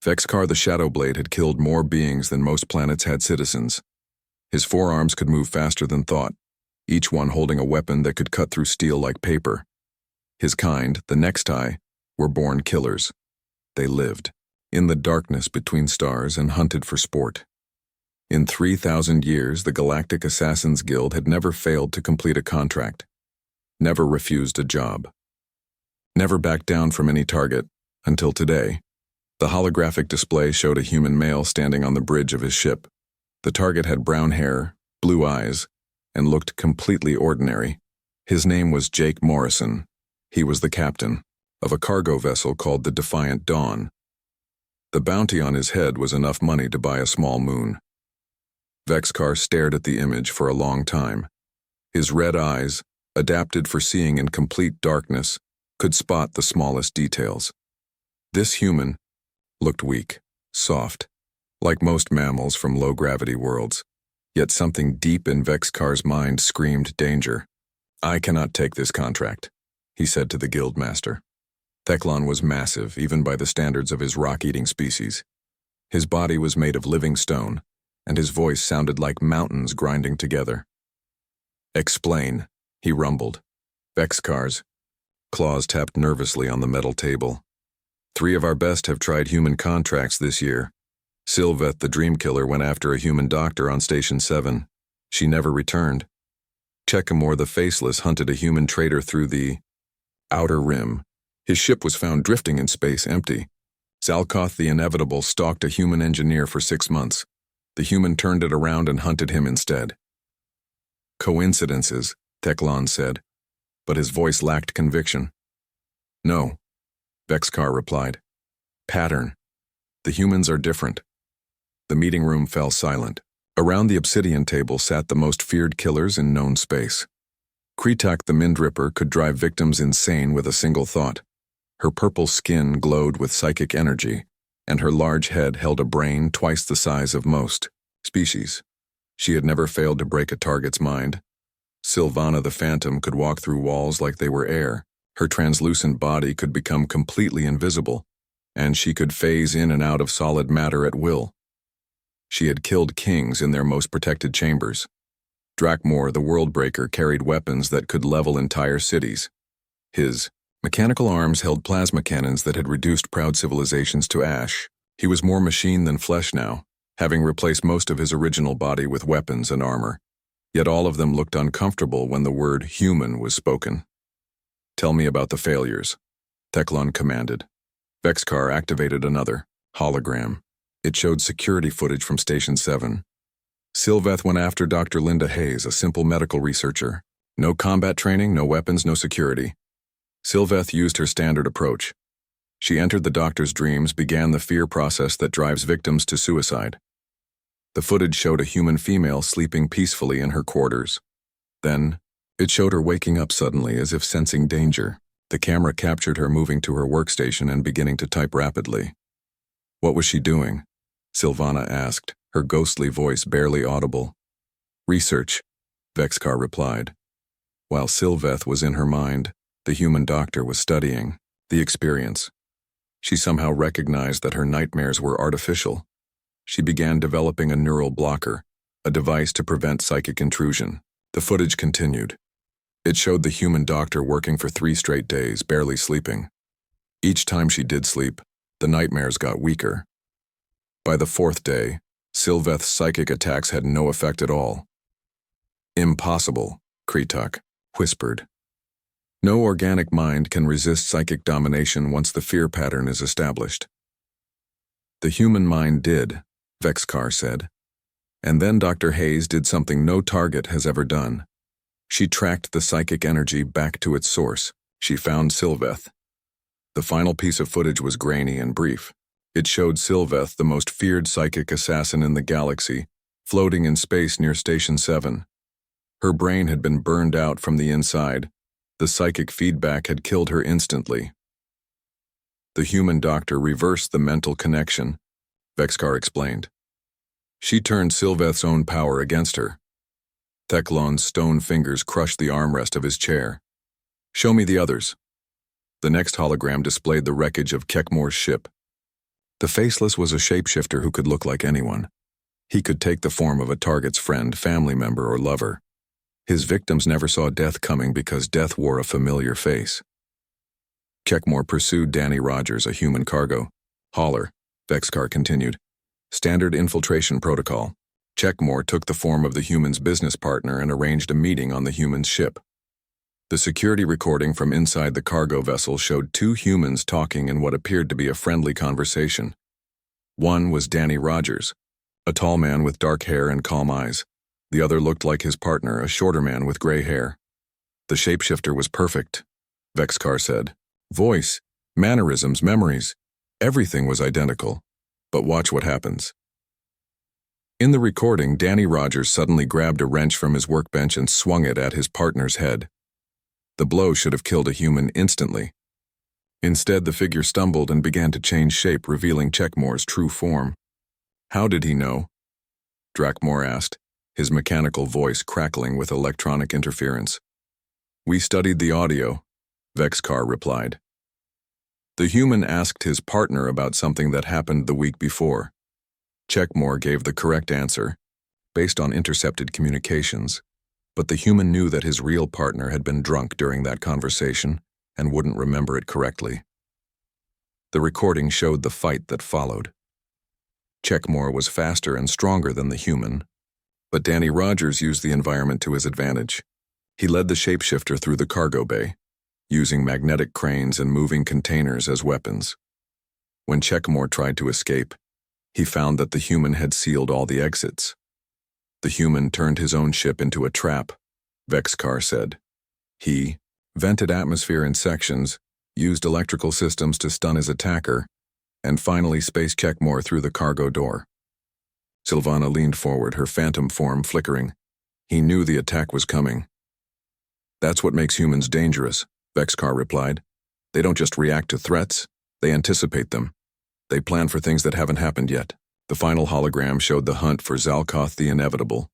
Vexkar the Shadowblade had killed more beings than most planets had citizens. His forearms could move faster than thought, each one holding a weapon that could cut through steel like paper. His kind, the Nextai, were born killers. They lived in the darkness between stars and hunted for sport. In 3,000 years, the Galactic Assassins Guild had never failed to complete a contract, never refused a job, never backed down from any target, until today. The holographic display showed a human male standing on the bridge of his ship. The target had brown hair, blue eyes, and looked completely ordinary. His name was Jake Morrison. He was the captain of a cargo vessel called the Defiant Dawn. The bounty on his head was enough money to buy a small moon. Vexkar stared at the image for a long time. His red eyes, adapted for seeing in complete darkness, could spot the smallest details. This human looked weak, soft, like most mammals from low-gravity worlds. Yet something deep in Vexkar's mind screamed danger. "I cannot take this contract," he said to the guildmaster. Teclon was massive, even by the standards of his rock-eating species. His body was made of living stone, and his voice sounded like mountains grinding together. "Explain," he rumbled. Vexkar's claws tapped nervously on the metal table. "3 of our best have tried human contracts this year. Sylveth the Dreamkiller went after a human doctor on Station 7. She never returned. Checkamore the Faceless hunted a human trader through the Outer Rim. His ship was found drifting in space, empty. Zalkoth the Inevitable stalked a human engineer for 6 months. The human turned it around and hunted him instead." "Coincidences," Teclon said, but his voice lacked conviction. "No," Vexkar replied. "Pattern. The humans are different." The meeting room fell silent. Around the obsidian table sat the most feared killers in known space. Kretak the Mindripper could drive victims insane with a single thought. Her purple skin glowed with psychic energy, and her large head held a brain twice the size of most species. She had never failed to break a target's mind. Sylvana the Phantom could walk through walls like they were air. Her translucent body could become completely invisible, and she could phase in and out of solid matter at will. She had killed kings in their most protected chambers. Drakmor the Worldbreaker carried weapons that could level entire cities. His mechanical arms held plasma cannons that had reduced proud civilizations to ash. He was more machine than flesh now, having replaced most of his original body with weapons and armor. Yet all of them looked uncomfortable when the word human was spoken. "Tell me about the failures," Teclon commanded. Vexkar activated another hologram. It showed security footage from Station 7. Sylveth went after Dr. Linda Hayes, a simple medical researcher. No combat training, no weapons, no security. Sylveth used her standard approach. She entered the doctor's dreams, began the fear process that drives victims to suicide. The footage showed a human female sleeping peacefully in her quarters. Then, it showed her waking up suddenly as if sensing danger. The camera captured her moving to her workstation and beginning to type rapidly. "What was she doing?" Sylvana asked, her ghostly voice barely audible. "Research," Vexkar replied. While Sylveth was in her mind, the human doctor was studying the experience. She somehow recognized that her nightmares were artificial. She began developing a neural blocker, a device to prevent psychic intrusion. The footage continued. It showed the human doctor working for 3 straight days, barely sleeping. Each time she did sleep, the nightmares got weaker. By the 4th day, Sylveth's psychic attacks had no effect at all. "Impossible," Kretak whispered. "No organic mind can resist psychic domination once the fear pattern is established." "The human mind did," Vexkar said. And then Dr. Hayes did something no target has ever done. She tracked the psychic energy back to its source. She found Sylveth. The final piece of footage was grainy and brief. It showed Sylveth, the most feared psychic assassin in the galaxy, floating in space near Station 7. Her brain had been burned out from the inside. The psychic feedback had killed her instantly. The human doctor reversed the mental connection, Vexkar explained. She turned Sylveth's own power against her. Teclon's stone fingers crushed the armrest of his chair. "Show me the others." The next hologram displayed the wreckage of Kekmor's ship. The faceless was a shapeshifter who could look like anyone. He could take the form of a target's friend, family member, or lover. His victims never saw death coming because death wore a familiar face. Checkmore pursued Danny Rogers, a human cargo hauler. Vexcar continued. Standard infiltration protocol. Checkmore took the form of the human's business partner and arranged a meeting on the human's ship. The security recording from inside the cargo vessel showed two humans talking in what appeared to be a friendly conversation. One was Danny Rogers, a tall man with dark hair and calm eyes. The other looked like his partner, a shorter man with gray hair. The shapeshifter was perfect, Vexcar said. Voice, mannerisms, memories, everything was identical. But watch what happens. In the recording, Danny Rogers suddenly grabbed a wrench from his workbench and swung it at his partner's head. The blow should have killed a human instantly. Instead, the figure stumbled and began to change shape, revealing Checkmore's true form. How did he know? Drakmore asked, his mechanical voice crackling with electronic interference. We studied the audio, Vexcar replied. The human asked his partner about something that happened the week before. Checkmore gave the correct answer, based on intercepted communications, but the human knew that his real partner had been drunk during that conversation and wouldn't remember it correctly. The recording showed the fight that followed. Checkmore was faster and stronger than the human, but Danny Rogers used the environment to his advantage. He led the shapeshifter through the cargo bay, using magnetic cranes and moving containers as weapons. When Checkmore tried to escape, he found that the human had sealed all the exits. The human turned his own ship into a trap, Vexcar said. He vented atmosphere in sections, used electrical systems to stun his attacker, and finally spaced Checkmore through the cargo door. Silvana leaned forward, her phantom form flickering. He knew the attack was coming. That's what makes humans dangerous, Vexcar replied. They don't just react to threats, they anticipate them. They plan for things that haven't happened yet. The final hologram showed the hunt for Zalkoth the Inevitable.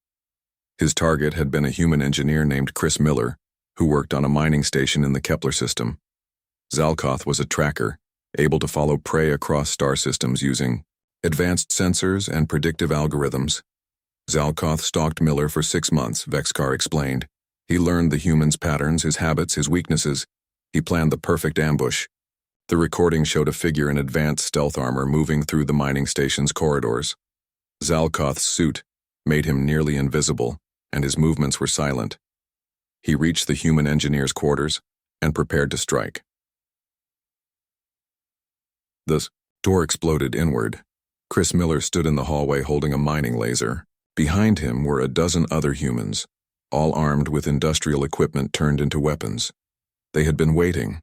His target had been a human engineer named Chris Miller, who worked on a mining station in the Kepler system. Zalkoth was a tracker, able to follow prey across star systems using advanced sensors and predictive algorithms. Zalkoth stalked Miller for 6 months, Vexcar explained. He learned the human's patterns, his habits, his weaknesses. He planned the perfect ambush. The recording showed a figure in advanced stealth armor moving through the mining station's corridors. Zalkoth's suit made him nearly invisible, and his movements were silent. He reached the human engineer's quarters and prepared to strike. The door exploded inward. Chris Miller stood in the hallway holding a mining laser. Behind him were a dozen other humans, all armed with industrial equipment turned into weapons. They had been waiting.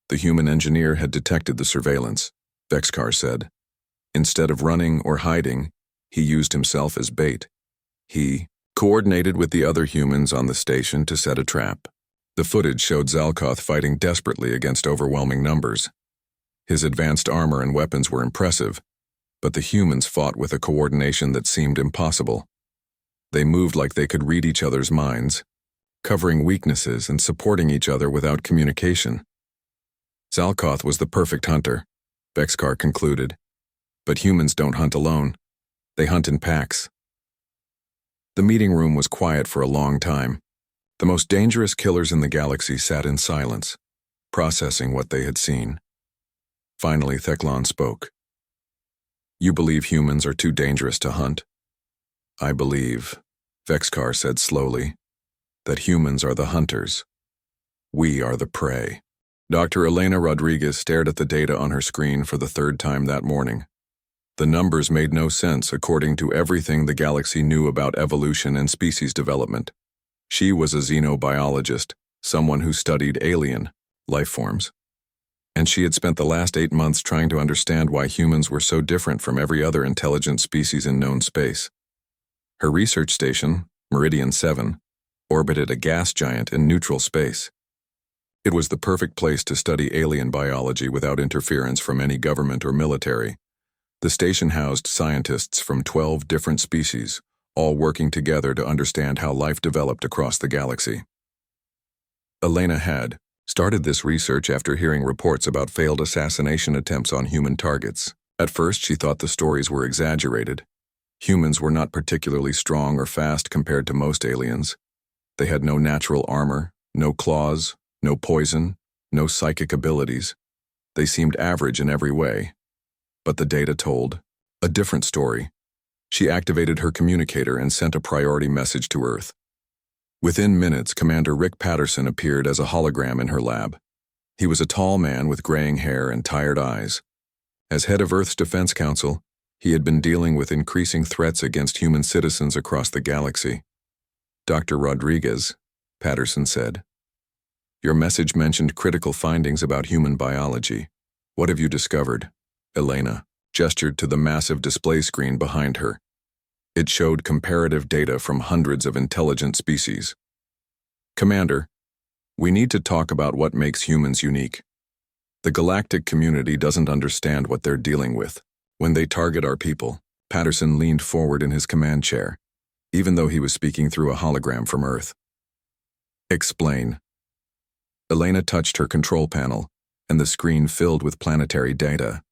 The human engineer had detected the surveillance, Vexcar said. Instead of running or hiding, he used himself as bait. He coordinated with the other humans on the station to set a trap. The footage showed Zalkoth fighting desperately against overwhelming numbers. His advanced armor and weapons were impressive, but the humans fought with a coordination that seemed impossible. They moved like they could read each other's minds, covering weaknesses and supporting each other without communication. Zalkoth was the perfect hunter, Vexcar concluded. But humans don't hunt alone. They hunt in packs. The meeting room was quiet for a long time. The most dangerous killers in the galaxy sat in silence, processing what they had seen. Finally, Theclon spoke. You believe humans are too dangerous to hunt? I believe, Vexcar said slowly, that humans are the hunters. We are the prey. Dr. Elena Rodriguez stared at the data on her screen for the 3rd time that morning. The numbers made no sense according to everything the galaxy knew about evolution and species development. She was a xenobiologist, someone who studied alien life forms. And she had spent the last 8 months trying to understand why humans were so different from every other intelligent species in known space. Her research station, Meridian 7, orbited a gas giant in neutral space. It was the perfect place to study alien biology without interference from any government or military. The station housed scientists from 12 different species, all working together to understand how life developed across the galaxy. Elena had started this research after hearing reports about failed assassination attempts on human targets. At first, she thought the stories were exaggerated. Humans were not particularly strong or fast compared to most aliens. They had no natural armor, no claws, no poison, no psychic abilities. They seemed average in every way. But the data told a different story. She activated her communicator and sent a priority message to Earth. Within minutes, Commander Rick Patterson appeared as a hologram in her lab. He was a tall man with graying hair and tired eyes. As head of Earth's Defense Council, he had been dealing with increasing threats against human citizens across the galaxy. "Dr. Rodriguez," Patterson said, "your message mentioned critical findings about human biology. What have you discovered?" Elena gestured to the massive display screen behind her. It showed comparative data from hundreds of intelligent species. "Commander, we need to talk about what makes humans unique. The galactic community doesn't understand what they're dealing with. When they target our people," Patterson leaned forward in his command chair, even though he was speaking through a hologram from Earth. "Explain." Elena touched her control panel, and the screen filled with planetary data.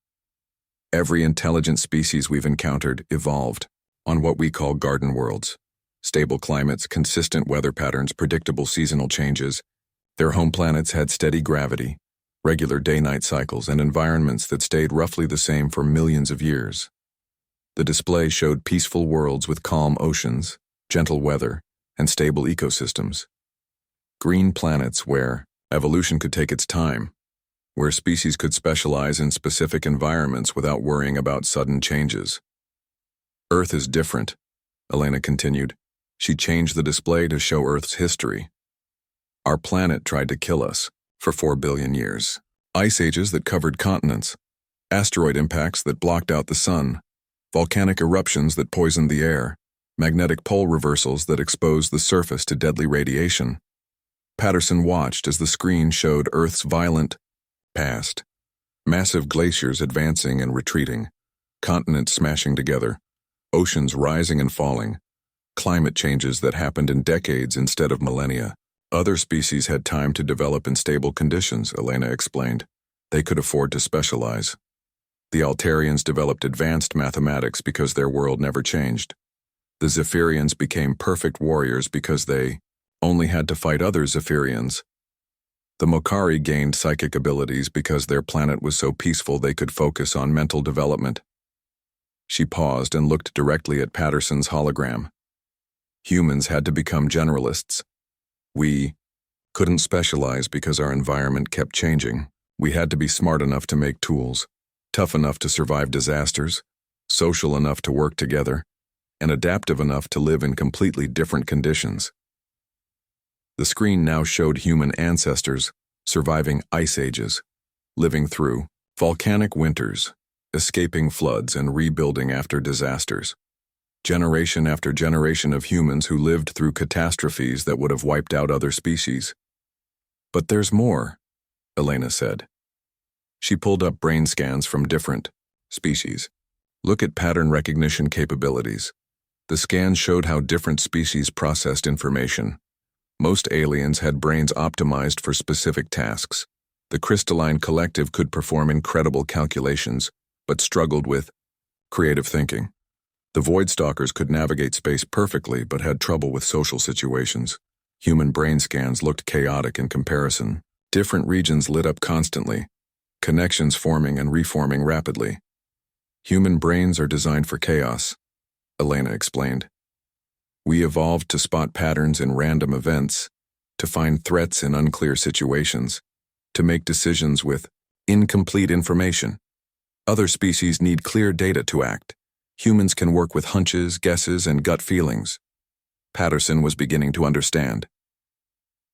"Every intelligent species we've encountered evolved on what we call garden worlds. Stable climates, consistent weather patterns, predictable seasonal changes. Their home planets had steady gravity, regular day-night cycles, and environments that stayed roughly the same for millions of years. The display showed peaceful worlds with calm oceans, gentle weather, and stable ecosystems. Green planets where evolution could take its time, where species could specialize in specific environments without worrying about sudden changes. Earth is different," Elena continued. She changed the display to show Earth's history. "Our planet tried to kill us for 4 billion years. Ice ages that covered continents, asteroid impacts that blocked out the sun, volcanic eruptions that poisoned the air, magnetic pole reversals that exposed the surface to deadly radiation." Patterson watched as the screen showed Earth's violent past. Massive glaciers advancing and retreating, continents smashing together, oceans rising and falling, climate changes that happened in decades instead of millennia. "Other species had time to develop in stable conditions," Elena explained. "They could afford to specialize. The Altarians developed advanced mathematics because their world never changed. The Zephyrians became perfect warriors because they only had to fight other Zephyrians. The Mokari gained psychic abilities because their planet was so peaceful they could focus on mental development." She paused and looked directly at Patterson's hologram. "Humans had to become generalists. We couldn't specialize because our environment kept changing. We had to be smart enough to make tools, tough enough to survive disasters, social enough to work together, and adaptive enough to live in completely different conditions." The screen now showed human ancestors surviving ice ages, living through volcanic winters, escaping floods and rebuilding after disasters. Generation after generation of humans who lived through catastrophes that would have wiped out other species. "But there's more," Elena said. She pulled up brain scans from different species. "Look at pattern recognition capabilities." The scans showed how different species processed information. Most aliens had brains optimized for specific tasks. The crystalline collective could perform incredible calculations, but struggled with creative thinking. The Voidstalkers could navigate space perfectly, but had trouble with social situations. Human brain scans looked chaotic in comparison. Different regions lit up constantly, connections forming and reforming rapidly. "Human brains are designed for chaos," Elena explained. "We evolved to spot patterns in random events, to find threats in unclear situations, to make decisions with incomplete information. Other species need clear data to act. Humans can work with hunches, guesses, and gut feelings." Patterson was beginning to understand.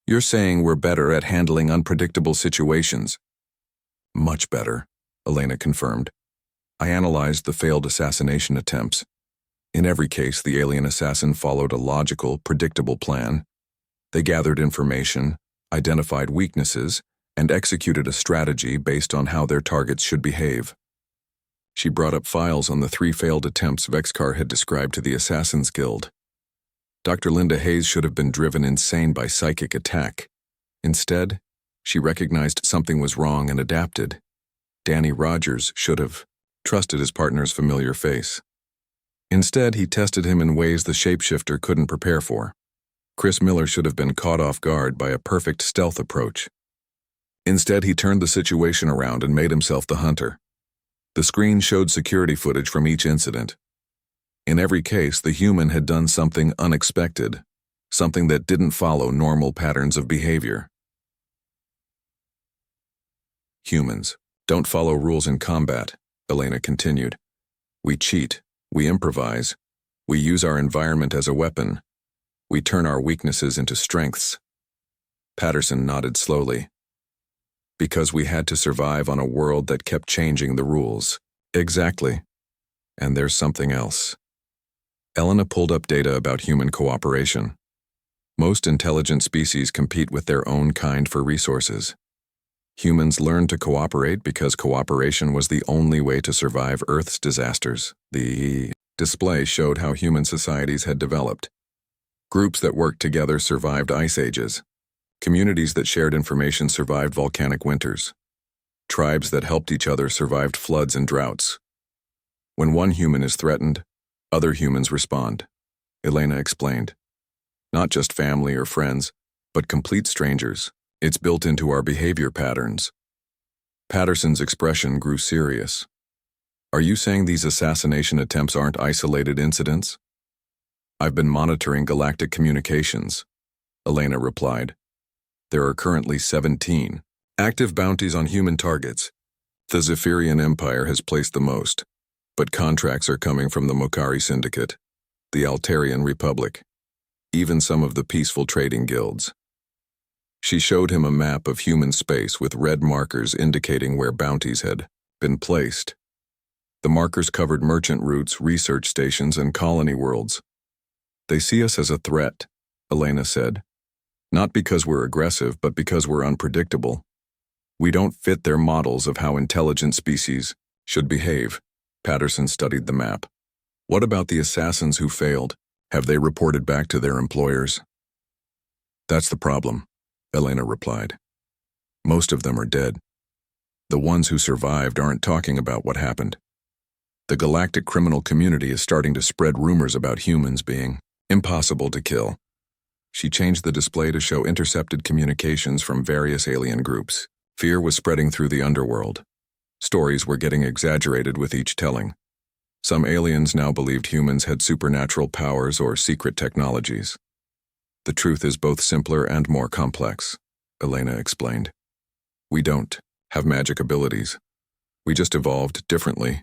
"You're saying we're better at handling unpredictable situations?" "Much better," Elena confirmed. "I analyzed the failed assassination attempts. In every case, the alien assassin followed a logical, predictable plan. They gathered information, identified weaknesses, and executed a strategy based on how their targets should behave." She brought up files on the 3 failed attempts Vexcar had described to the Assassins Guild. Dr. Linda Hayes should have been driven insane by psychic attack. Instead, she recognized something was wrong and adapted. Danny Rogers should have trusted his partner's familiar face. Instead, he tested him in ways the shapeshifter couldn't prepare for. Chris Miller should have been caught off guard by a perfect stealth approach. Instead, he turned the situation around and made himself the hunter. The screen showed security footage from each incident. In every case, the human had done something unexpected, something that didn't follow normal patterns of behavior. Humans don't follow rules in combat, Elena continued. We cheat, we improvise, we use our environment as a weapon. We turn our weaknesses into strengths. Patterson nodded slowly. Because we had to survive on a world that kept changing the rules. Exactly. And there's something else. Elena pulled up data about human cooperation. Most intelligent species compete with their own kind for resources. Humans learned to cooperate because cooperation was the only way to survive Earth's disasters. The display showed how human societies had developed. Groups that worked together survived ice ages. Communities that shared information survived volcanic winters. Tribes that helped each other survived floods and droughts. When one human is threatened, other humans respond, Elena explained. Not just family or friends, but complete strangers. It's built into our behavior patterns. Patterson's expression grew serious. Are you saying these assassination attempts aren't isolated incidents? I've been monitoring galactic communications, Elena replied. There are currently 17 active bounties on human targets. The Zephyrian Empire has placed the most, but contracts are coming from the Mokari Syndicate, the Altarian Republic, even some of the peaceful trading guilds. She showed him a map of human space with red markers indicating where bounties had been placed. The markers covered merchant routes, research stations, and colony worlds. They see us as a threat, Elena said. Not because we're aggressive, but because we're unpredictable. We don't fit their models of how intelligent species should behave. Patterson studied the map. What about the assassins who failed? Have they reported back to their employers? That's the problem, Elena replied. Most of them are dead. The ones who survived aren't talking about what happened. The galactic criminal community is starting to spread rumors about humans being impossible to kill. She changed the display to show intercepted communications from various alien groups. Fear was spreading through the underworld. Stories were getting exaggerated with each telling. Some aliens now believed humans had supernatural powers or secret technologies. The truth is both simpler and more complex, Elena explained. We don't have magic abilities. We just evolved differently.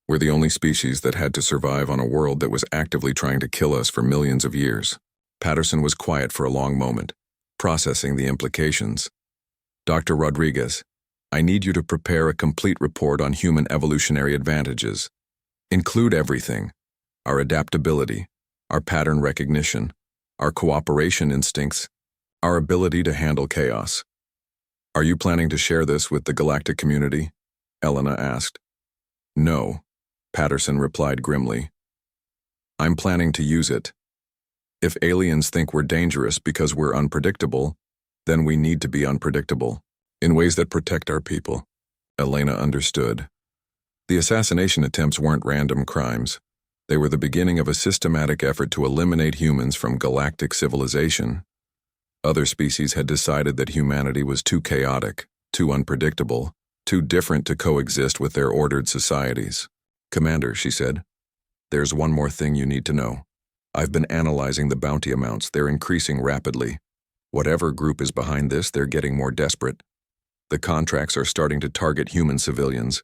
We're the only species that had to survive on a world that was actively trying to kill us for millions of years. Patterson was quiet for a long moment, processing the implications. Dr. Rodriguez, I need you to prepare a complete report on human evolutionary advantages. Include everything: our adaptability, our pattern recognition, our cooperation instincts, our ability to handle chaos. Are you planning to share this with the galactic community? Elena asked. No, Patterson replied grimly. I'm planning to use it. If aliens think we're dangerous because we're unpredictable, then we need to be unpredictable, in ways that protect our people. Elena understood. The assassination attempts weren't random crimes. They were the beginning of a systematic effort to eliminate humans from galactic civilization. Other species had decided that humanity was too chaotic, too unpredictable, too different to coexist with their ordered societies. Commander, she said, there's one more thing you need to know. I've been analyzing the bounty amounts. They're increasing rapidly. Whatever group is behind this, they're getting more desperate. The contracts are starting to target human civilians,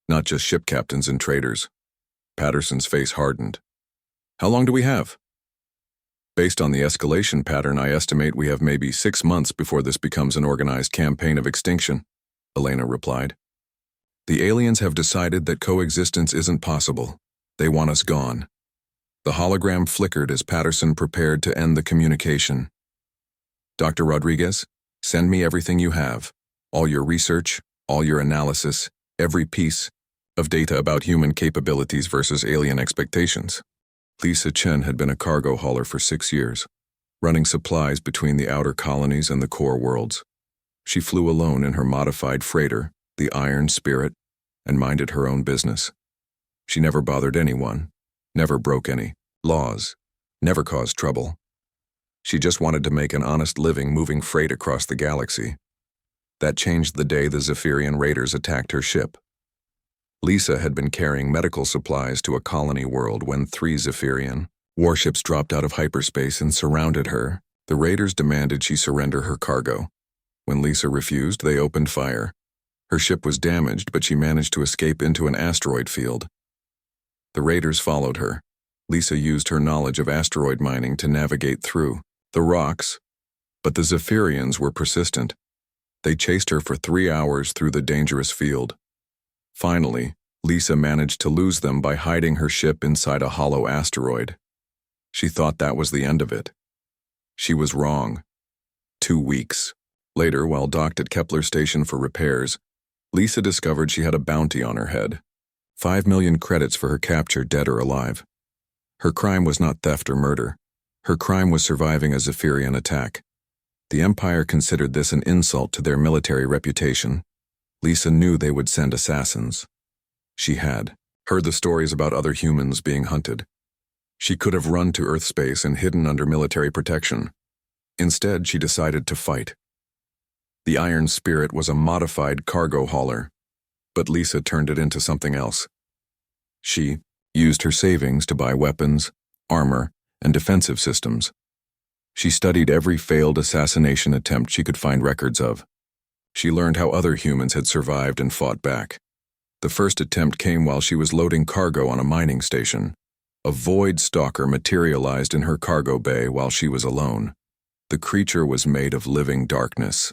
not just ship captains and traders. Patterson's face hardened. How long do we have? Based on the escalation pattern, I estimate we have maybe 6 months before this becomes an organized campaign of extinction, Elena replied. The aliens have decided that coexistence isn't possible. They want us gone. The hologram flickered as Patterson prepared to end the communication. Dr. Rodriguez, send me everything you have. All your research, all your analysis, every piece of data about human capabilities versus alien expectations. Lisa Chen had been a cargo hauler for 6 years, running supplies between the outer colonies and the core worlds. She flew alone in her modified freighter, the Iron Spirit, and minded her own business. She never bothered anyone, never broke any laws, never caused trouble. She just wanted to make an honest living moving freight across the galaxy. That changed the day the Zephyrian raiders attacked her ship. Lisa had been carrying medical supplies to a colony world when 3 Zephyrian warships dropped out of hyperspace and surrounded her. The raiders demanded she surrender her cargo. When Lisa refused, they opened fire. Her ship was damaged, but she managed to escape into an asteroid field. The raiders followed her. Lisa used her knowledge of asteroid mining to navigate through the rocks, but the Zephyrians were persistent. They chased her for 3 hours through the dangerous field. Finally, Lisa managed to lose them by hiding her ship inside a hollow asteroid. She thought that was the end of it. She was wrong. 2 weeks later, while docked at Kepler Station for repairs, Lisa discovered she had a bounty on her head. 5 million credits for her capture, dead or alive. Her crime was not theft or murder. Her crime was surviving a Zephyrian attack. The Empire considered this an insult to their military reputation. Lisa knew they would send assassins. She had heard the stories about other humans being hunted. She could have run to Earth space and hidden under military protection. Instead, she decided to fight. The Iron Spirit was a modified cargo hauler, but Lisa turned it into something else. She used her savings to buy weapons, armor, and defensive systems. She studied every failed assassination attempt she could find records of. She learned how other humans had survived and fought back. The first attempt came while she was loading cargo on a mining station. A void stalker materialized in her cargo bay while she was alone. The creature was made of living darkness.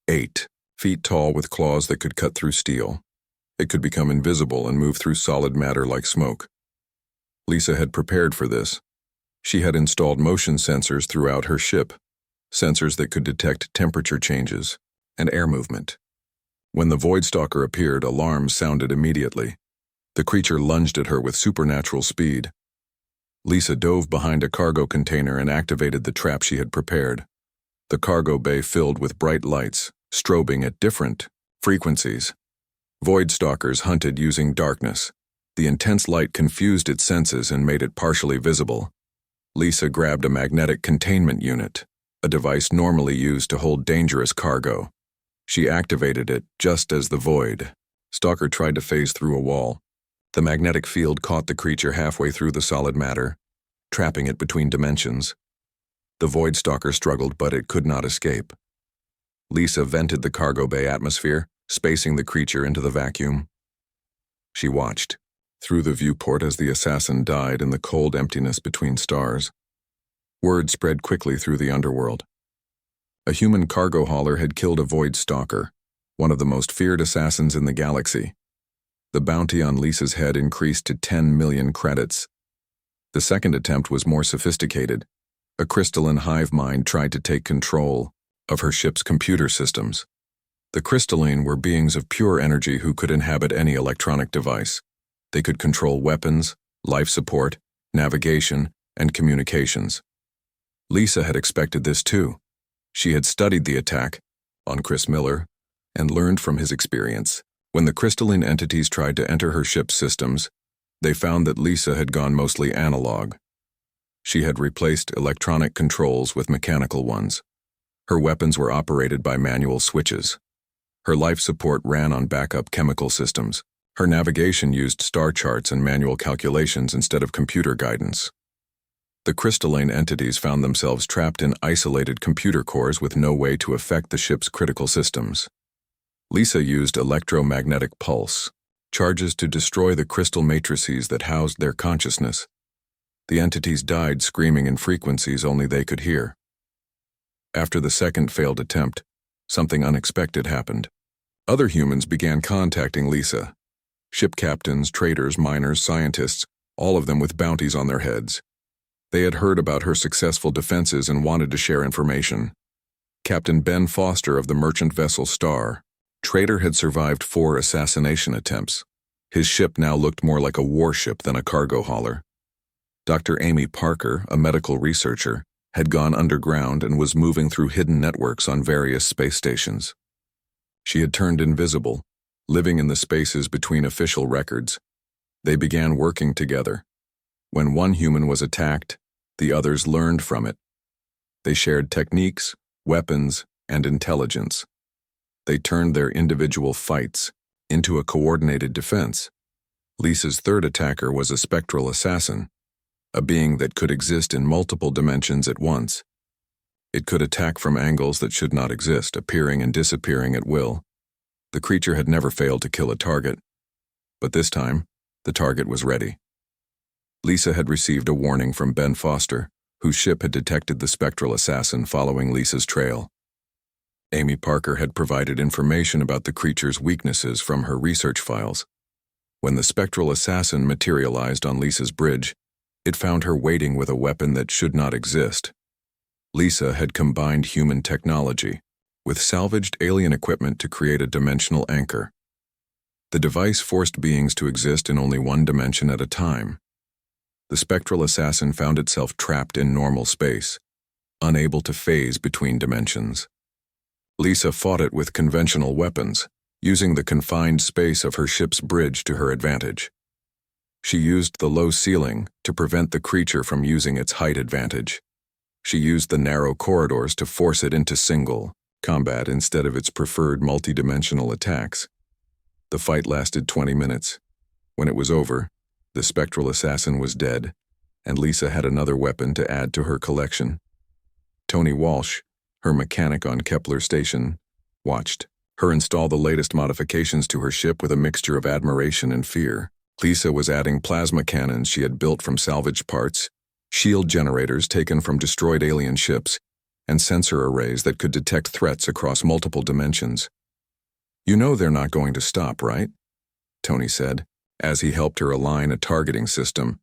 8 feet tall with claws that could cut through steel. It could become invisible and move through solid matter like smoke. Lisa had prepared for this. She had installed motion sensors throughout her ship, sensors that could detect temperature changes and air movement. When the void stalker appeared, alarms sounded immediately. The creature lunged at her with supernatural speed. Lisa dove behind a cargo container and activated the trap she had prepared. The cargo bay filled with bright lights, strobing at different frequencies. Void stalkers hunted using darkness. The intense light confused its senses and made it partially visible. Lisa grabbed a magnetic containment unit, a device normally used to hold dangerous cargo. She activated it just as the void stalker tried to phase through a wall. The magnetic field caught the creature halfway through the solid matter, trapping it between dimensions. The void stalker struggled, but it could not escape. Lisa vented the cargo bay atmosphere, spacing the creature into the vacuum. She watched through the viewport as the assassin died in the cold emptiness between stars. Word spread quickly through the underworld. A human cargo hauler had killed a void stalker, one of the most feared assassins in the galaxy. The bounty on Lisa's head increased to 10 million credits. The second attempt was more sophisticated. A crystalline hive mind tried to take control of her ship's computer systems. The crystalline were beings of pure energy who could inhabit any electronic device. They could control weapons, life support, navigation, and communications. Lisa had expected this too. She had studied the attack on Chris Miller and learned from his experience. When the crystalline entities tried to enter her ship's systems, they found that Lisa had gone mostly analog. She had replaced electronic controls with mechanical ones. Her weapons were operated by manual switches. Her life support ran on backup chemical systems. Her navigation used star charts and manual calculations instead of computer guidance. The crystalline entities found themselves trapped in isolated computer cores with no way to affect the ship's critical systems. Lisa used electromagnetic pulse charges to destroy the crystal matrices that housed their consciousness. The entities died screaming in frequencies only they could hear. After the second failed attempt, something unexpected happened. Other humans began contacting Lisa. Ship captains, traders, miners, scientists, all of them with bounties on their heads. They had heard about her successful defenses and wanted to share information. Captain Ben Foster of the merchant vessel Star, trader, had survived 4 assassination attempts. His ship now looked more like a warship than a cargo hauler. Dr. Amy Parker, a medical researcher, had gone underground and was moving through hidden networks on various space stations. She had turned invisible, living in the spaces between official records. They began working together. When one human was attacked, the others learned from it. They shared techniques, weapons, and intelligence. They turned their individual fights into a coordinated defense. Lisa's third attacker was a spectral assassin, a being that could exist in multiple dimensions at once. It could attack from angles that should not exist, appearing and disappearing at will. The creature had never failed to kill a target, but this time, the target was ready. Lisa had received a warning from Ben Foster, whose ship had detected the spectral assassin following Lisa's trail. Amy Parker had provided information about the creature's weaknesses from her research files. When the spectral assassin materialized on Lisa's bridge, it found her waiting with a weapon that should not exist. Lisa had combined human technology with salvaged alien equipment to create a dimensional anchor. The device forced beings to exist in only one dimension at a time. The spectral assassin found itself trapped in normal space, unable to phase between dimensions. Lisa fought it with conventional weapons, using the confined space of her ship's bridge to her advantage. She used the low ceiling to prevent the creature from using its height advantage. She used the narrow corridors to force it into single combat instead of its preferred multidimensional attacks. The fight lasted 20 minutes. When it was over, the spectral assassin was dead, and Lisa had another weapon to add to her collection. Tony Walsh, her mechanic on Kepler Station, watched her install the latest modifications to her ship with a mixture of admiration and fear. Lisa was adding plasma cannons she had built from salvaged parts, shield generators taken from destroyed alien ships, and sensor arrays that could detect threats across multiple dimensions. "You know they're not going to stop, right?" Tony said, as he helped her align a targeting system.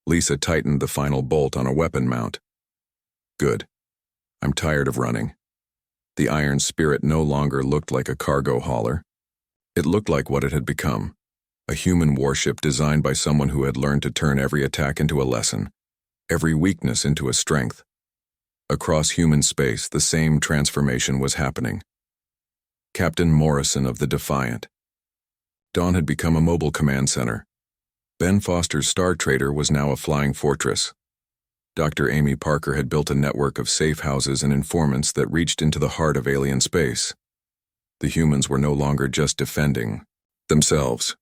Lisa tightened the final bolt on a weapon mount. "Good. I'm tired of running." The Iron Spirit no longer looked like a cargo hauler. It looked like what it had become, a human warship designed by someone who had learned to turn every attack into a lesson, every weakness into a strength. Across human space, the same transformation was happening. Captain Morrison of the Defiant. Dawn had become a mobile command center. Ben Foster's Star Trader was now a flying fortress. Dr. Amy Parker had built a network of safe houses and informants that reached into the heart of alien space. The humans were no longer just defending themselves.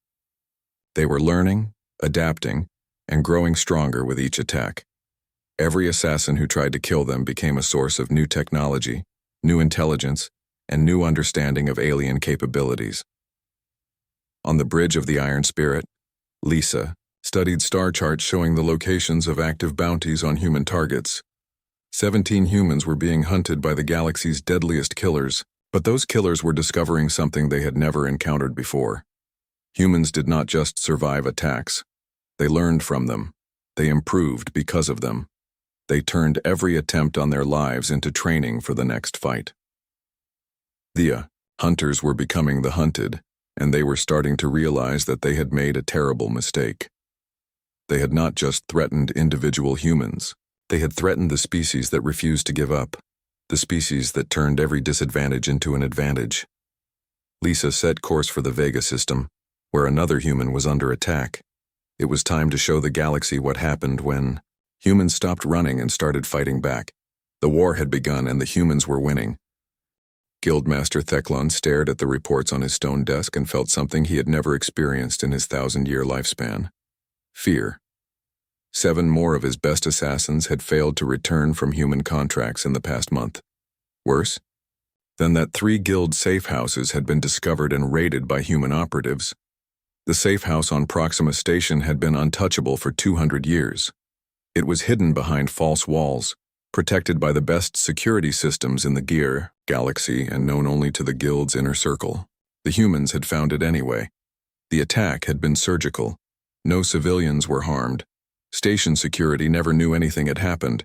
They were learning, adapting, and growing stronger with each attack. Every assassin who tried to kill them became a source of new technology, new intelligence, and new understanding of alien capabilities. On the bridge of the Iron Spirit, Lisa studied star charts showing the locations of active bounties on human targets. 17 humans were being hunted by the galaxy's deadliest killers, but those killers were discovering something they had never encountered before. Humans did not just survive attacks. They learned from them. They improved because of them. They turned every attempt on their lives into training for the next fight. The hunters were becoming the hunted, and they were starting to realize that they had made a terrible mistake. They had not just threatened individual humans. They had threatened the species that refused to give up, the species that turned every disadvantage into an advantage. Lisa set course for the Vega system, where another human was under attack. It was time to show the galaxy what happened when humans stopped running and started fighting back. The war had begun and the humans were winning. Guildmaster Theclon stared at the reports on his stone desk and felt something he had never experienced in his 1,000-year lifespan. Fear. 7 more of his best assassins had failed to return from human contracts in the past month. Worse than that, 3 guild safe houses had been discovered and raided by human operatives. The safe house on Proxima Station had been untouchable for 200 years. It was hidden behind false walls, protected by the best security systems in the Gear galaxy and known only to the guild's inner circle. The humans had found it anyway. The attack had been surgical. No civilians were harmed. Station security never knew anything had happened.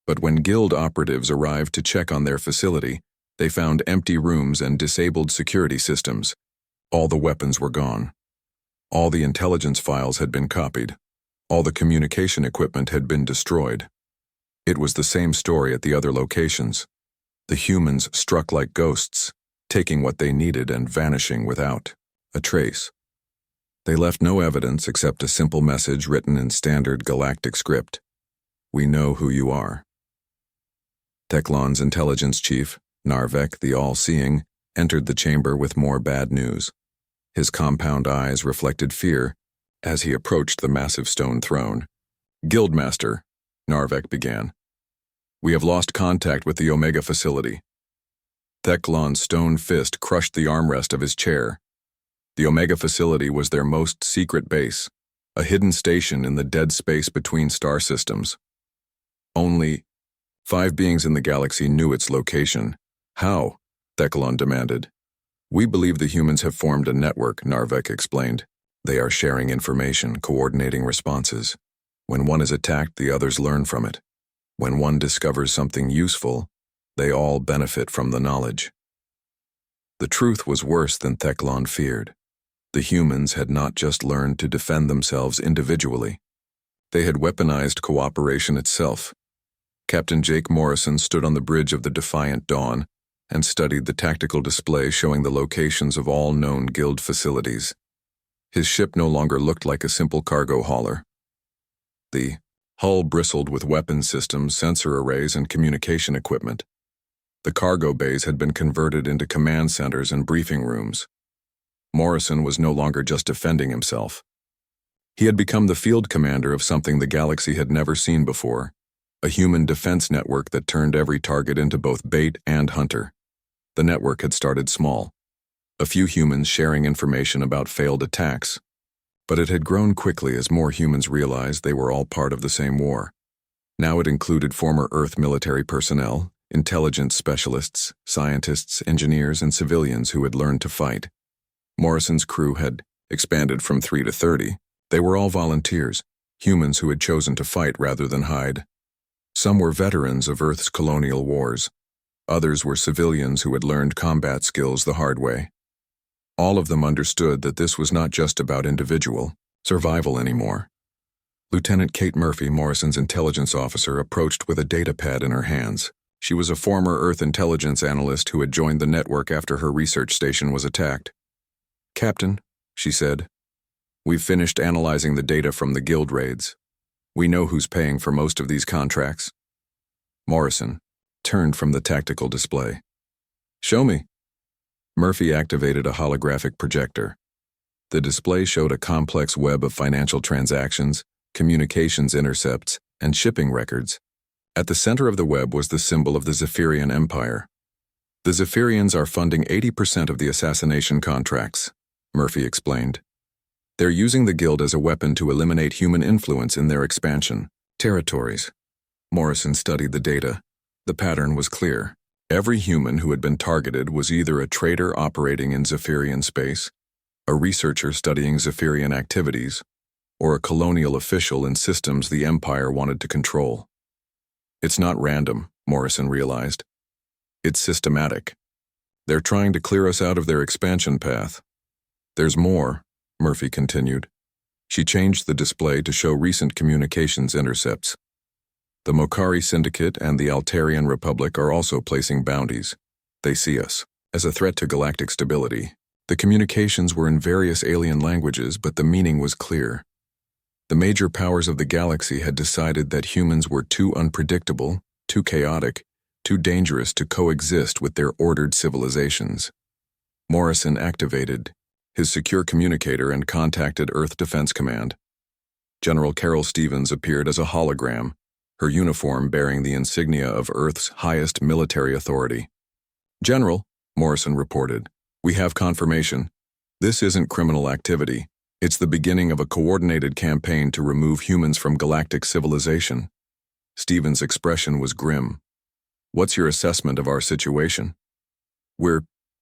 But when guild operatives arrived to check on their facility, they found empty rooms and disabled security systems. All the weapons were gone. All the intelligence files had been copied. All the communication equipment had been destroyed. It was the same story at the other locations. The humans struck like ghosts, taking what they needed and vanishing without a trace. They left no evidence except a simple message written in standard galactic script. We know who you are. Teklon's intelligence chief, Narvek the All-Seeing, entered the chamber with more bad news. His compound eyes reflected fear as he approached the massive stone throne. Guildmaster, Narvek began. We have lost contact with the Omega facility. Teklon's stone fist crushed the armrest of his chair. The Omega facility was their most secret base, a hidden station in the dead space between star systems. Only 5 beings in the galaxy knew its location. How? Teklon demanded. We believe the humans have formed a network, Narvek explained. They are sharing information, coordinating responses. When one is attacked, the others learn from it. When one discovers something useful, they all benefit from the knowledge. The truth was worse than Teklon feared. The humans had not just learned to defend themselves individually. They had weaponized cooperation itself. Captain Jake Morrison stood on the bridge of the Defiant Dawn and studied the tactical display showing the locations of all known guild facilities. His ship no longer looked like a simple cargo hauler. The hull bristled with weapon systems, sensor arrays, and communication equipment. The cargo bays had been converted into command centers and briefing rooms. Morrison was no longer just defending himself. He had become the field commander of something the galaxy had never seen before, a human defense network that turned every target into both bait and hunter. The network had started small, a few humans sharing information about failed attacks, but it had grown quickly as more humans realized they were all part of the same war. Now it included former Earth military personnel, intelligence specialists, scientists, engineers, and civilians who had learned to fight. Morrison's crew had expanded from 3 to 30. They were all volunteers, humans who had chosen to fight rather than hide. Some were veterans of Earth's colonial wars. Others were civilians who had learned combat skills the hard way. All of them understood that this was not just about individual survival anymore. Lieutenant Kate Murphy, Morrison's intelligence officer, approached with a data pad in her hands. She was a former Earth intelligence analyst who had joined the network after her research station was attacked. Captain, she said, we've finished analyzing the data from the guild raids. We know who's paying for most of these contracts. Morrison turned from the tactical display. Show me. Murphy activated a holographic projector. The display showed a complex web of financial transactions, communications intercepts, and shipping records. At the center of the web was the symbol of the Zephyrian Empire. The Zephyrians are funding 80% of the assassination contracts, Murphy explained. They're using the guild as a weapon to eliminate human influence in their expansion territories. Morrison studied the data. The pattern was clear. Every human who had been targeted was either a traitor operating in Zephyrian space, a researcher studying Zephyrian activities, or a colonial official in systems the Empire wanted to control. It's not random, Morrison realized. It's systematic. They're trying to clear us out of their expansion path. There's more, Murphy continued. She changed the display to show recent communications intercepts. The Mokari Syndicate and the Altarian Republic are also placing bounties. They see us as a threat to galactic stability. The communications were in various alien languages, but the meaning was clear. The major powers of the galaxy had decided that humans were too unpredictable, too chaotic, too dangerous to coexist with their ordered civilizations. Morrison activated his secure communicator and contacted Earth Defense Command. General Carol Stevens appeared as a hologram, her uniform bearing the insignia of Earth's highest military authority. General, Morrison reported, we have confirmation. This isn't criminal activity. It's the beginning of a coordinated campaign to remove humans from galactic civilization. Stevens' expression was grim. What's your assessment of our situation? We're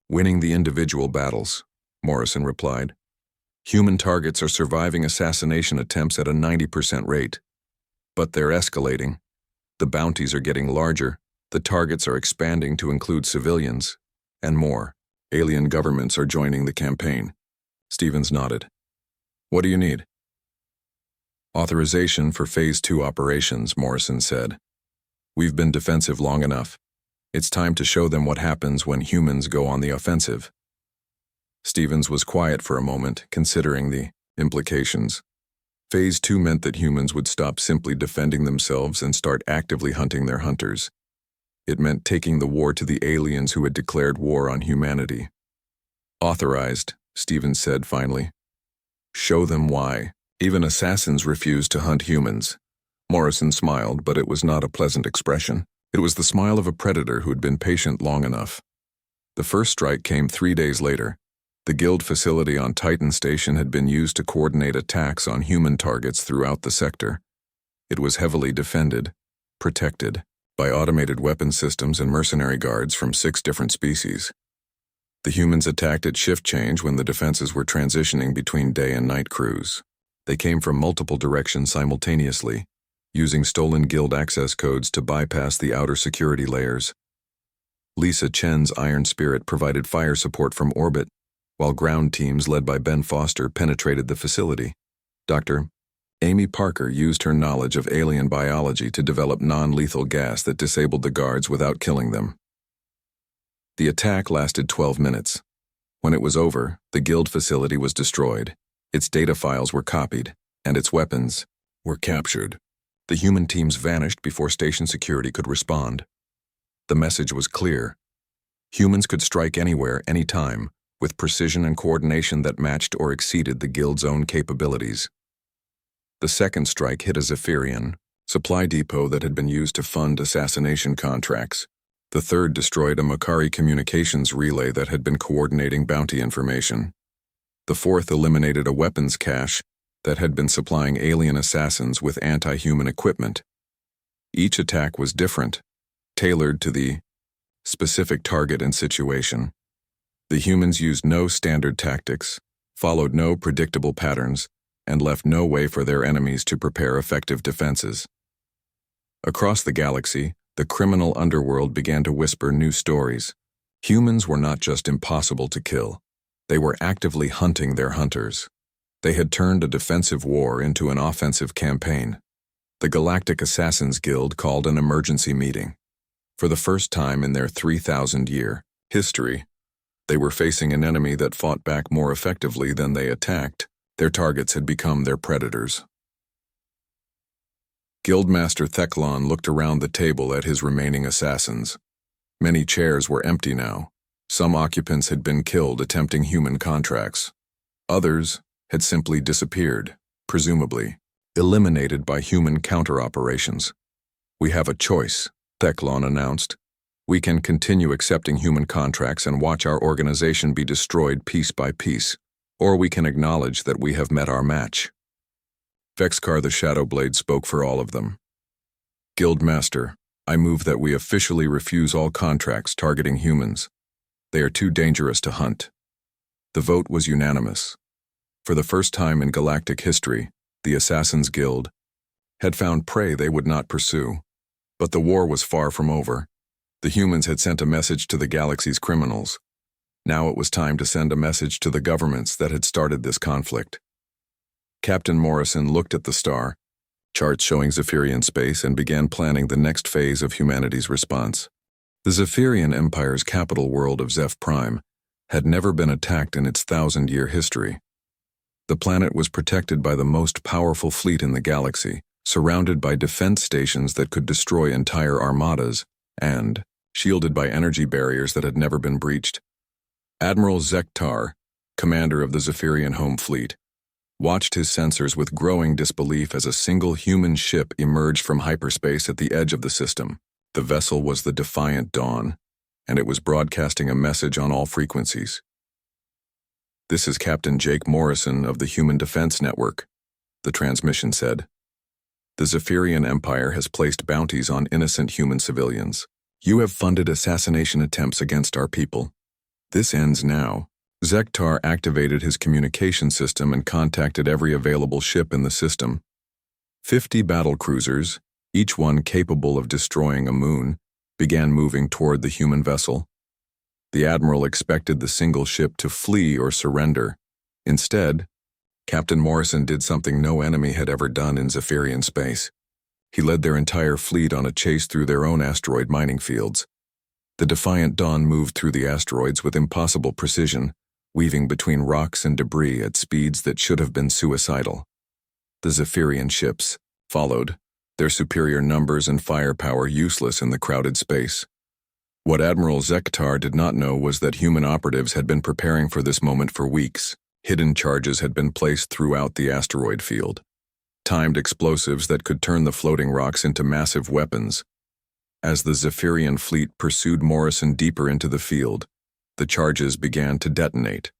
winning the individual battles, Morrison replied. Human targets are surviving assassination attempts at a 90% rate. But they're escalating. The bounties are getting larger, the targets are expanding to include civilians, and more. Alien governments are joining the campaign. Stevens nodded. What do you need? Authorization for Phase 2 operations, Morrison said. We've been defensive long enough. It's time to show them what happens when humans go on the offensive. Stevens was quiet for a moment, considering the implications. Phase 2 meant that humans would stop simply defending themselves and start actively hunting their hunters. It meant taking the war to the aliens who had declared war on humanity. Authorized, Stevens said finally. Show them why. Even assassins refused to hunt humans. Morrison smiled, but it was not a pleasant expression. It was the smile of a predator who had been patient long enough. The first strike came 3 days later. The Guild facility on Titan Station had been used to coordinate attacks on human targets throughout the sector. It was heavily defended, protected, by automated weapon systems and mercenary guards from 6 different species. The humans attacked at shift change when the defenses were transitioning between day and night crews. They came from multiple directions simultaneously, using stolen Guild access codes to bypass the outer security layers. Lisa Chen's Iron Spirit provided fire support from orbit, while ground teams led by Ben Foster penetrated the facility. Dr. Amy Parker used her knowledge of alien biology to develop non-lethal gas that disabled the guards without killing them. The attack lasted 12 minutes. When it was over, the Guild facility was destroyed, its data files were copied, and its weapons were captured. The human teams vanished before station security could respond. The message was clear. Humans could strike anywhere, anytime, with precision and coordination that matched or exceeded the Guild's own capabilities. The second strike hit a Zephyrian supply depot that had been used to fund assassination contracts. The third destroyed a Makari communications relay that had been coordinating bounty information. The fourth eliminated a weapons cache that had been supplying alien assassins with anti-human equipment. Each attack was different, tailored to the specific target and situation. The humans used no standard tactics, followed no predictable patterns, and left no way for their enemies to prepare effective defenses. Across the galaxy, the criminal underworld began to whisper new stories. Humans were not just impossible to kill. They were actively hunting their hunters. They had turned a defensive war into an offensive campaign. The Galactic Assassins Guild called an emergency meeting. For the first time in their 3,000-year history, they were facing an enemy that fought back more effectively than they attacked. Their targets had become their predators. Guildmaster Theclon looked around the table at his remaining assassins. Many chairs were empty now. Some occupants had been killed attempting human contracts. Others had simply disappeared, presumably eliminated by human counter-operations. We have a choice, Theclon announced. We can continue accepting human contracts and watch our organization be destroyed piece by piece, or we can acknowledge that we have met our match. Vexcar the Shadowblade spoke for all of them. Guildmaster, I move that we officially refuse all contracts targeting humans. They are too dangerous to hunt. The vote was unanimous. For the first time in galactic history, the Assassins Guild had found prey they would not pursue. But the war was far from over. The humans had sent a message to the galaxy's criminals. Now it was time to send a message to the governments that had started this conflict. Captain Morrison looked at the star, charts showing Zephyrian space, and began planning the next phase of humanity's response. The Zephyrian Empire's capital world of Zeph Prime had never been attacked in its 1,000-year history. The planet was protected by the most powerful fleet in the galaxy, surrounded by defense stations that could destroy entire armadas, and shielded by energy barriers that had never been breached. Admiral Zektar, commander of the Zephyrian Home Fleet, watched his sensors with growing disbelief as a single human ship emerged from hyperspace at the edge of the system. The vessel was the Defiant Dawn, and it was broadcasting a message on all frequencies. This is Captain Jake Morrison of the Human Defense Network, the transmission said. The Zephyrian Empire has placed bounties on innocent human civilians. You have funded assassination attempts against our people. This ends now. Zektar activated his communication system and contacted every available ship in the system. 50 battle cruisers, each one capable of destroying a moon, began moving toward the human vessel. The admiral expected the single ship to flee or surrender. Instead, Captain Morrison did something no enemy had ever done in Zephyrian space. He led their entire fleet on a chase through their own asteroid mining fields. The Defiant Dawn moved through the asteroids with impossible precision, weaving between rocks and debris at speeds that should have been suicidal. The Zephyrian ships followed, their superior numbers and firepower useless in the crowded space. What Admiral Zektar did not know was that human operatives had been preparing for this moment for weeks. Hidden charges had been placed throughout the asteroid field. Timed explosives that could turn the floating rocks into massive weapons. As the Zephyrian fleet pursued Morrison deeper into the field, the charges began to detonate.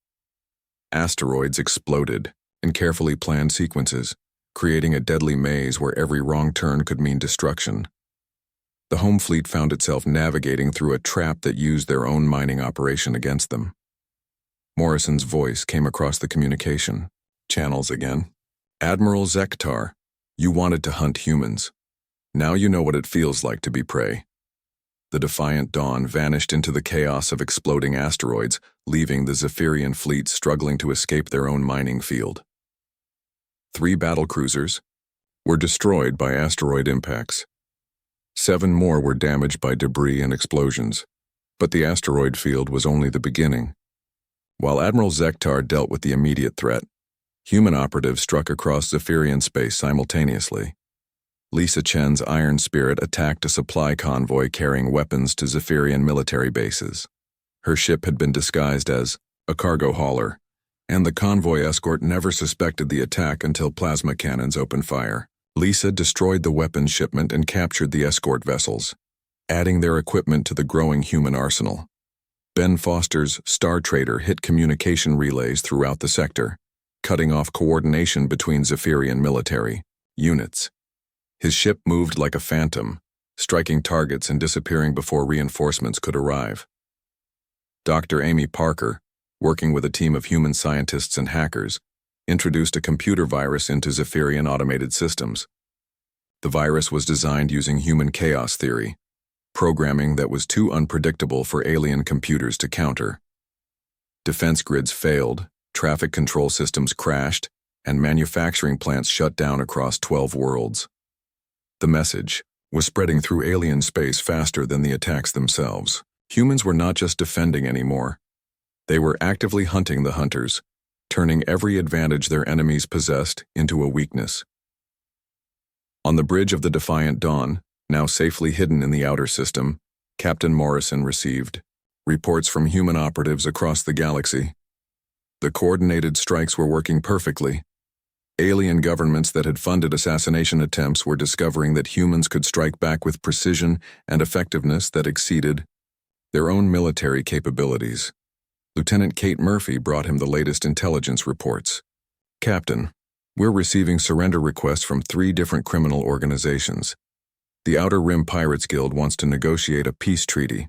Asteroids exploded in carefully planned sequences, creating a deadly maze where every wrong turn could mean destruction. The home fleet found itself navigating through a trap that used their own mining operation against them. Morrison's voice came across the communication channels again. Admiral Zektar, you wanted to hunt humans. Now you know what it feels like to be prey. The defiant dawn vanished into the chaos of exploding asteroids, leaving the Zephyrian fleet struggling to escape their own mining field. 3 battlecruisers were destroyed by asteroid impacts. 7 more were damaged by debris and explosions, but the asteroid field was only the beginning. While Admiral Zektar dealt with the immediate threat, human operatives struck across Zephyrian space simultaneously. Lisa Chen's Iron Spirit attacked a supply convoy carrying weapons to Zephyrian military bases. Her ship had been disguised as a cargo hauler, and the convoy escort never suspected the attack until plasma cannons opened fire. Lisa destroyed the weapons shipment and captured the escort vessels, adding their equipment to the growing human arsenal. Ben Foster's Star Trader hit communication relays throughout the sector, cutting off coordination between Zephyrian military units. His ship moved like a phantom, striking targets and disappearing before reinforcements could arrive. Dr. Amy Parker, working with a team of human scientists and hackers, introduced a computer virus into Zephyrian automated systems. The virus was designed using human chaos theory, programming that was too unpredictable for alien computers to counter. Defense grids failed, traffic control systems crashed, and manufacturing plants shut down across 12 worlds. The message was spreading through alien space faster than the attacks themselves. Humans were not just defending anymore. They were actively hunting the hunters, turning every advantage their enemies possessed into a weakness. On the bridge of the Defiant Dawn, now safely hidden in the outer system, Captain Morrison received reports from human operatives across the galaxy. The coordinated strikes were working perfectly. Alien governments that had funded assassination attempts were discovering that humans could strike back with precision and effectiveness that exceeded their own military capabilities. Lieutenant Kate Murphy brought him the latest intelligence reports. Captain, we're receiving surrender requests from 3 different criminal organizations. The Outer Rim Pirates Guild wants to negotiate a peace treaty.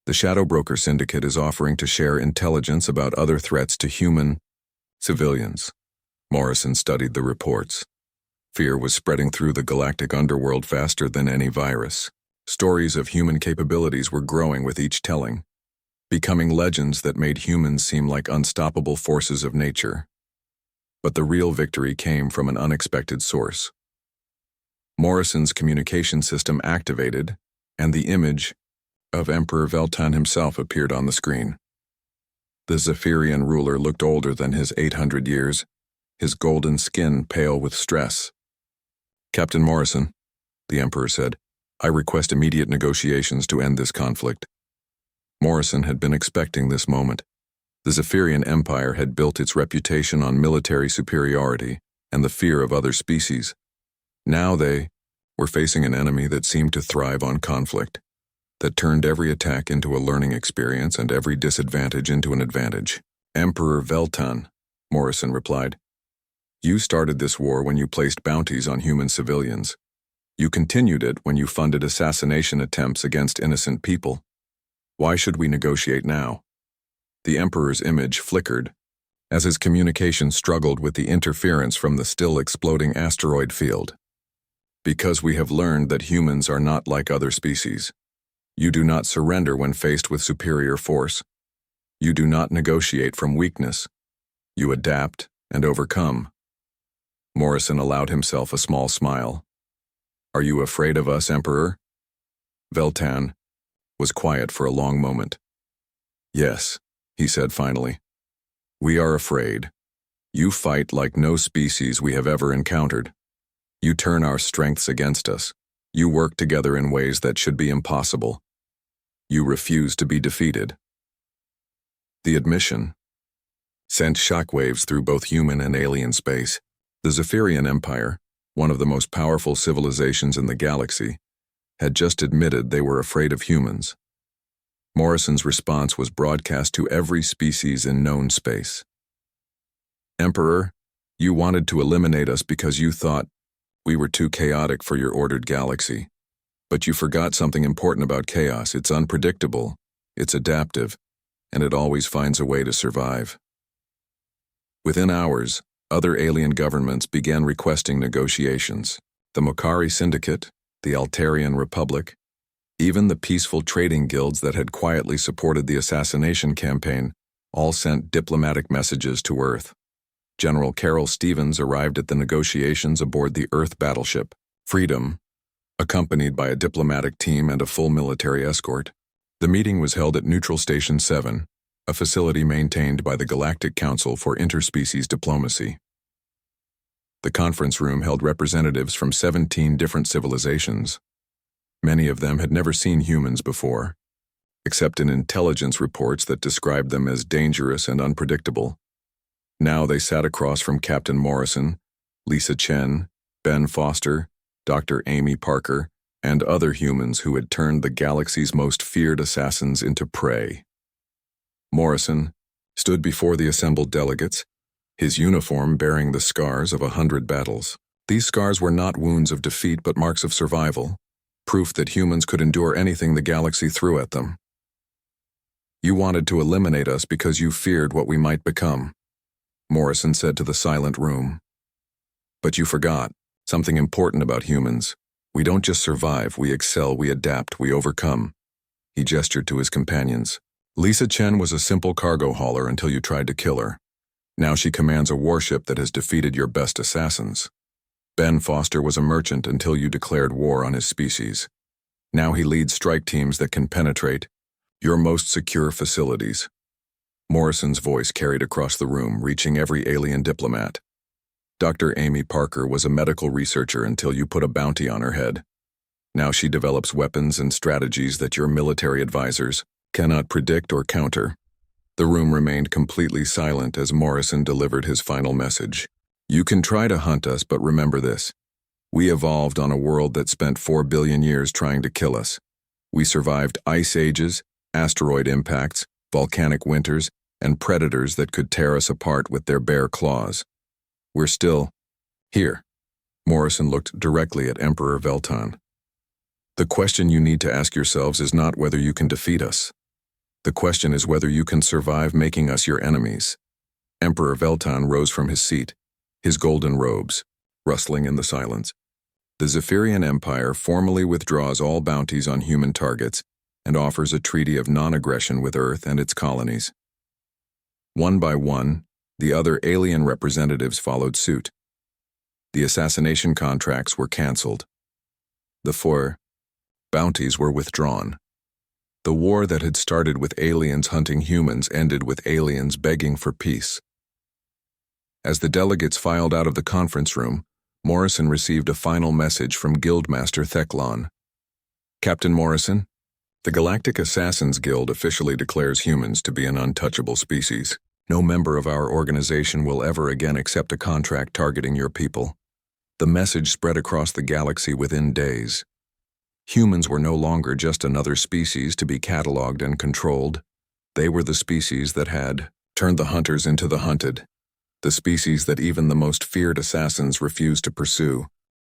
The Shadow Broker Syndicate is offering to share intelligence about other threats to human civilians. Morrison studied the reports. Fear was spreading through the galactic underworld faster than any virus. Stories of human capabilities were growing with each telling, becoming legends that made humans seem like unstoppable forces of nature. But the real victory came from an unexpected source. Morrison's communication system activated, and the image of Emperor Veltan himself appeared on the screen. The Zephyrian ruler looked older than his 800 years, his golden skin pale with stress. Captain Morrison, the Emperor said, I request immediate negotiations to end this conflict. Morrison had been expecting this moment. The Zephyrian Empire had built its reputation on military superiority and the fear of other species. Now they were facing an enemy that seemed to thrive on conflict, that turned every attack into a learning experience and every disadvantage into an advantage. Emperor Veltan, Morrison replied. You started this war when you placed bounties on human civilians. You continued it when you funded assassination attempts against innocent people. Why should we negotiate now? The Emperor's image flickered as his communication struggled with the interference from the still exploding asteroid field. Because we have learned that humans are not like other species. You do not surrender when faced with superior force. You do not negotiate from weakness. You adapt and overcome. Morrison allowed himself a small smile. Are you afraid of us, Emperor? Veltan was quiet for a long moment. Yes, he said finally. We are afraid. You fight like no species we have ever encountered. You turn our strengths against us. You work together in ways that should be impossible. You refuse to be defeated. The admission sent shockwaves through both human and alien space. The Zephyrian Empire, one of the most powerful civilizations in the galaxy, had just admitted they were afraid of humans. Morrison's response was broadcast to every species in known space. Emperor, you wanted to eliminate us because you thought we were too chaotic for your ordered galaxy. But you forgot something important about chaos. It's unpredictable, it's adaptive, and it always finds a way to survive. Within hours, other alien governments began requesting negotiations. The Mokari Syndicate, the Altarian Republic, even the peaceful trading guilds that had quietly supported the assassination campaign, all sent diplomatic messages to Earth. General Carol Stevens arrived at the negotiations aboard the Earth battleship Freedom, accompanied by a diplomatic team and a full military escort. The meeting was held at Neutral Station 7, a facility maintained by the Galactic Council for Interspecies Diplomacy. The conference room held representatives from 17 different civilizations. Many of them had never seen humans before, except in intelligence reports that described them as dangerous and unpredictable. Now they sat across from Captain Morrison, Lisa Chen, Ben Foster, Dr. Amy Parker, and other humans who had turned the galaxy's most feared assassins into prey. Morrison stood before the assembled delegates, his uniform bearing the scars of 100 battles. These scars were not wounds of defeat but marks of survival, proof that humans could endure anything the galaxy threw at them. You wanted to eliminate us because you feared what we might become, Morrison said to the silent room. But you forgot something important about humans. We don't just survive, we excel, we adapt, we overcome. He gestured to his companions. Lisa Chen was a simple cargo hauler until you tried to kill her. Now she commands a warship that has defeated your best assassins. Ben Foster was a merchant until you declared war on his species. Now he leads strike teams that can penetrate your most secure facilities. Morrison's voice carried across the room, reaching every alien diplomat. Dr. Amy Parker was a medical researcher until you put a bounty on her head. Now she develops weapons and strategies that your military advisors cannot predict or counter. The room remained completely silent as Morrison delivered his final message. You can try to hunt us, but remember this. We evolved on a world that spent 4 billion years trying to kill us. We survived ice ages, asteroid impacts, volcanic winters, and predators that could tear us apart with their bare claws. We're still here. Morrison looked directly at Emperor Veltan. The question you need to ask yourselves is not whether you can defeat us. The question is whether you can survive making us your enemies. Emperor Veltan rose from his seat, his golden robes rustling in the silence. The Zephyrian Empire formally withdraws all bounties on human targets and offers a treaty of non-aggression with Earth and its colonies. One by one, the other alien representatives followed suit. The assassination contracts were cancelled. The 4 bounties were withdrawn. The war that had started with aliens hunting humans ended with aliens begging for peace. As the delegates filed out of the conference room, Morrison received a final message from Guildmaster Theclon. Captain Morrison, the Galactic Assassins Guild officially declares humans to be an untouchable species. No member of our organization will ever again accept a contract targeting your people. The message spread across the galaxy within days. Humans were no longer just another species to be cataloged and controlled. They were the species that had turned the hunters into the hunted, the species that even the most feared assassins refused to pursue.